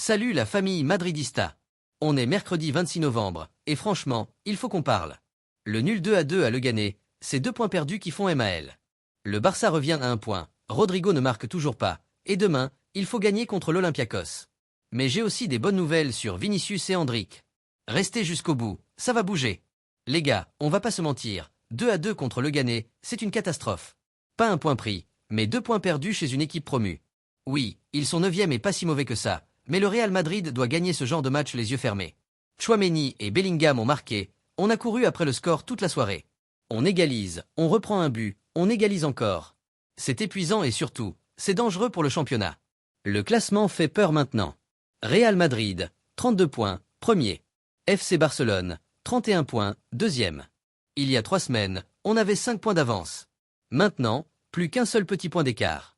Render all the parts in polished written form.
Salut la famille madridista. On est mercredi 26 novembre, et franchement, il faut qu'on parle. Le nul 2-2 à Leganés, c'est 2 points perdus qui font mal. Le Barça revient à 1 point, Rodrigo ne marque toujours pas, et demain, il faut gagner contre l'Olympiakos. Mais j'ai aussi des bonnes nouvelles sur Vinicius et Endrick. Restez jusqu'au bout, ça va bouger. Les gars, on va pas se mentir, 2-2 contre Leganés, c'est une catastrophe. Pas un point pris, mais 2 points perdus chez une équipe promue. Oui, ils sont 9e et pas si mauvais que ça, mais le Real Madrid doit gagner ce genre de match les yeux fermés. Tchouaméni et Bellingham ont marqué, on a couru après le score toute la soirée. On égalise, on reprend un but, on égalise encore. C'est épuisant et surtout, c'est dangereux pour le championnat. Le classement fait peur maintenant. Real Madrid, 32 points, premier. FC Barcelone, 31 points, deuxième. Il y a 3 semaines, on avait 5 points d'avance. Maintenant, plus qu'un seul petit point d'écart.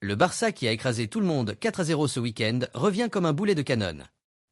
Le Barça qui a écrasé tout le monde 4-0 ce week-end revient comme un boulet de canon.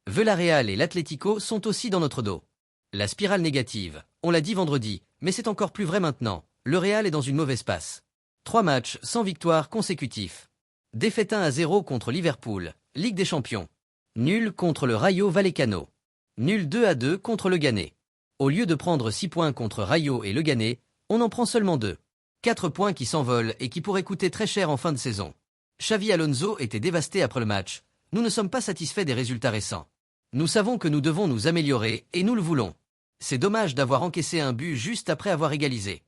Villarreal et l'Atlético sont aussi dans notre dos. La spirale négative, on l'a dit vendredi, mais c'est encore plus vrai maintenant, le Real est dans une mauvaise passe. 3 matchs sans victoire consécutifs. Défaite 1-0 contre Liverpool, Ligue des Champions. Nul contre le Rayo Vallecano. Nul 2-2 contre Leganés. Au lieu de prendre 6 points contre Rayo et Leganés, on en prend seulement 2. 4 points qui s'envolent et qui pourraient coûter très cher en fin de saison. Xavi Alonso était dévasté après le match. Nous ne sommes pas satisfaits des résultats récents. Nous savons que nous devons nous améliorer et nous le voulons. C'est dommage d'avoir encaissé un but juste après avoir égalisé.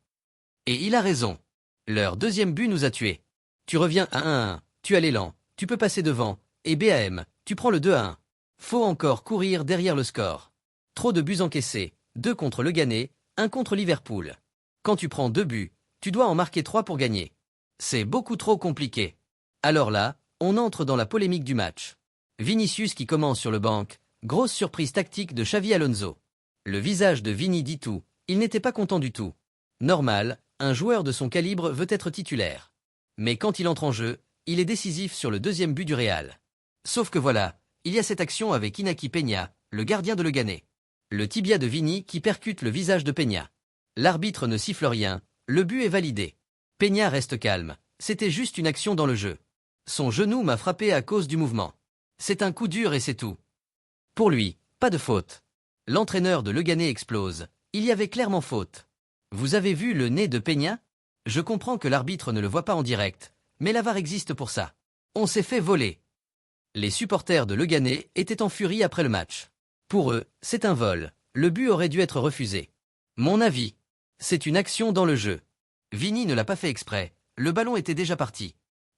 Et il a raison. Leur deuxième but nous a tués. Tu reviens à 1-1, tu as l'élan, tu peux passer devant, et BAM, tu prends le 2-1. Faut encore courir derrière le score. Trop de buts encaissés, 2 contre Leganés, 1 contre Liverpool. Quand tu prends 2 buts, tu dois en marquer 3 pour gagner. C'est beaucoup trop compliqué. Alors là, on entre dans la polémique du match. Vinicius qui commence sur le banc, grosse surprise tactique de Xavi Alonso. Le visage de Vini dit tout, il n'était pas content du tout. Normal, un joueur de son calibre veut être titulaire. Mais quand il entre en jeu, il est décisif sur le deuxième but du Real. Sauf que voilà, il y a cette action avec Inaki Peña, le gardien de Leganés. Le tibia de Vini qui percute le visage de Peña. L'arbitre ne siffle rien, le but est validé. Peña reste calme, c'était juste une action dans le jeu. Son genou m'a frappé à cause du mouvement. C'est un coup dur et c'est tout. Pour lui, pas de faute. L'entraîneur de Leganés explose, il y avait clairement faute. Vous avez vu le nez de Peña? Je comprends que l'arbitre ne le voit pas en direct, mais la VAR existe pour ça. On s'est fait voler. Les supporters de Leganés étaient en furie après le match. Pour eux, c'est un vol, le but aurait dû être refusé. Mon avis, c'est une action dans le jeu. Vini ne l'a pas fait exprès, le ballon était déjà parti.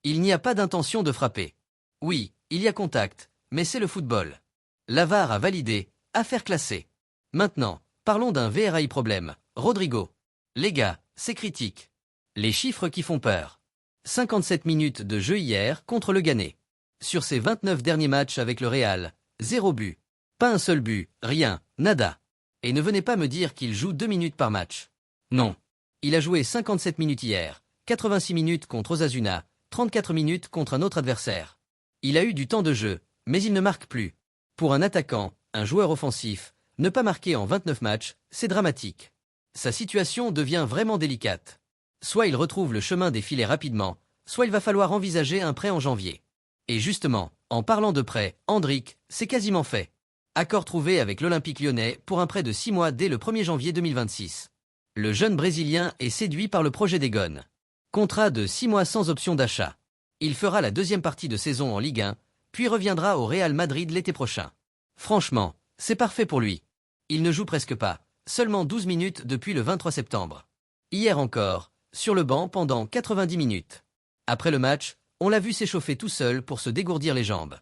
Il n'y a pas d'intention de frapper. Oui, il y a contact, mais c'est le football. La VAR a validé, affaire classée. Maintenant, parlons d'un VRI problème, Rodrigo. Les gars, c'est critique. Les chiffres qui font peur. 57 minutes de jeu hier contre Leganés. Sur ses 29 derniers matchs avec le Real, 0 but. Pas un seul but, rien, nada. Et ne venez pas me dire qu'il joue 2 minutes par match. Non. Il a joué 57 minutes hier, 86 minutes contre Osasuna, 34 minutes contre un autre adversaire. Il a eu du temps de jeu, mais il ne marque plus. Pour un attaquant, un joueur offensif, ne pas marquer en 29 matchs, c'est dramatique. Sa situation devient vraiment délicate. Soit il retrouve le chemin des filets rapidement, soit il va falloir envisager un prêt en janvier. Et justement, en parlant de prêt, Endrick, c'est quasiment fait. Accord trouvé avec l'Olympique Lyonnais pour un prêt de 6 mois dès le 1er janvier 2026. Le jeune Brésilien est séduit par le projet des Gones. Contrat de 6 mois sans option d'achat. Il fera la deuxième partie de saison en Ligue 1, puis reviendra au Real Madrid l'été prochain. Franchement, c'est parfait pour lui. Il ne joue presque pas, seulement 12 minutes depuis le 23 septembre. Hier encore, sur le banc pendant 90 minutes. Après le match, on l'a vu s'échauffer tout seul pour se dégourdir les jambes.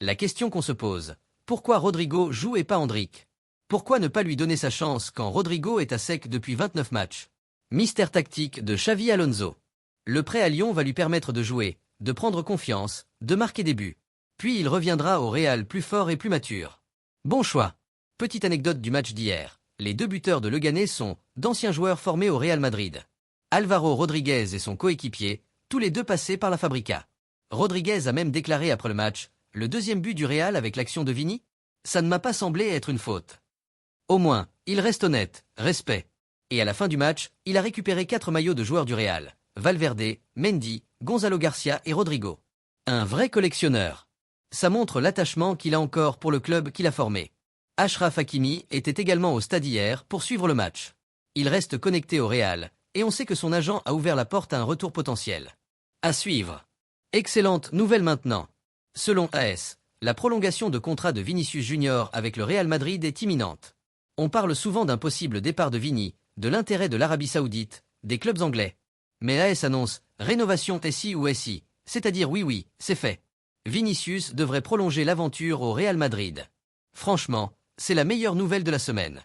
La question qu'on se pose, pourquoi Rodrigo joue et pas Endrick? Pourquoi ne pas lui donner sa chance quand Rodrigo est à sec depuis 29 matchs? Mystère tactique de Xavi Alonso. Le prêt à Lyon va lui permettre de jouer, de prendre confiance, de marquer des buts. Puis il reviendra au Real plus fort et plus mature. Bon choix. Petite anecdote du match d'hier. Les 2 buteurs de Leganés sont d'anciens joueurs formés au Real Madrid. Álvaro Rodríguez et son coéquipier, tous les deux passés par la Fabrica. Rodríguez a même déclaré après le match, le deuxième but du Real avec l'action de Vini? Ça ne m'a pas semblé être une faute. Au moins, il reste honnête, respect. Et à la fin du match, il a récupéré 4 maillots de joueurs du Real. Valverde, Mendy, Gonzalo Garcia et Rodrigo. Un vrai collectionneur. Ça montre l'attachement qu'il a encore pour le club qu'il a formé. Achraf Hakimi était également au stade hier pour suivre le match. Il reste connecté au Real, et on sait que son agent a ouvert la porte à un retour potentiel. À suivre. Excellente nouvelle maintenant. Selon AS, la prolongation de contrat de Vinicius Junior avec le Real Madrid est imminente. On parle souvent d'un possible départ de Vini, de l'intérêt de l'Arabie Saoudite, des clubs anglais. Mais AS annonce rénovation SI ou SI, c'est-à-dire oui, c'est fait. Vinicius devrait prolonger l'aventure au Real Madrid. Franchement, c'est la meilleure nouvelle de la semaine.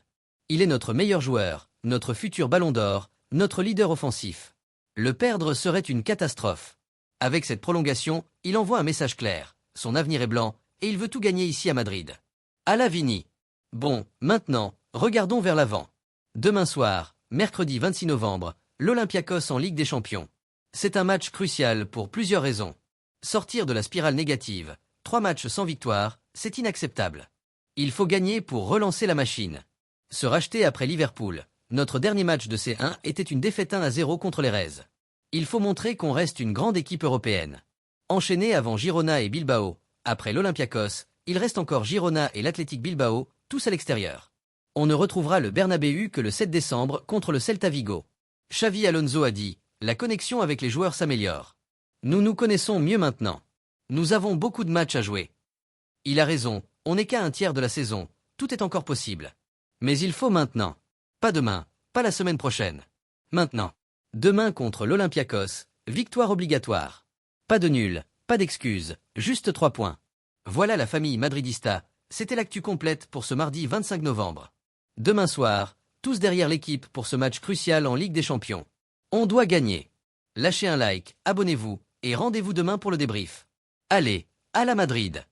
Il est notre meilleur joueur, notre futur ballon d'or, notre leader offensif. Le perdre serait une catastrophe. Avec cette prolongation, il envoie un message clair. Son avenir est blanc, et il veut tout gagner ici à Madrid. À la Vini. Bon, maintenant, regardons vers l'avant. Demain soir, mercredi 26 novembre, l'Olympiakos en Ligue des Champions. C'est un match crucial pour plusieurs raisons. Sortir de la spirale négative, 3 matchs sans victoire, c'est inacceptable. Il faut gagner pour relancer la machine. Se racheter après Liverpool. Notre dernier match de C1 était une défaite 1-0 contre les Reds. Il faut montrer qu'on reste une grande équipe européenne. Enchaîné avant Girona et Bilbao, après l'Olympiakos, il reste encore Girona et l'Athletic Bilbao, tous à l'extérieur. On ne retrouvera le Bernabéu que le 7 décembre contre le Celta Vigo. Xavi Alonso a dit, la connexion avec les joueurs s'améliore. Nous nous connaissons mieux maintenant. Nous avons beaucoup de matchs à jouer. Il a raison, on n'est qu'à un tiers de la saison, tout est encore possible. Mais il faut maintenant. Pas demain, pas la semaine prochaine. Maintenant. Demain contre l'Olympiakos, victoire obligatoire. Pas de nul, pas d'excuses, juste 3 points. Voilà la famille madridista, c'était l'actu complète pour ce mardi 25 novembre. Demain soir, tous derrière l'équipe pour ce match crucial en Ligue des Champions. On doit gagner. Lâchez un like, abonnez-vous, et rendez-vous demain pour le débrief. Allez, à la Madrid!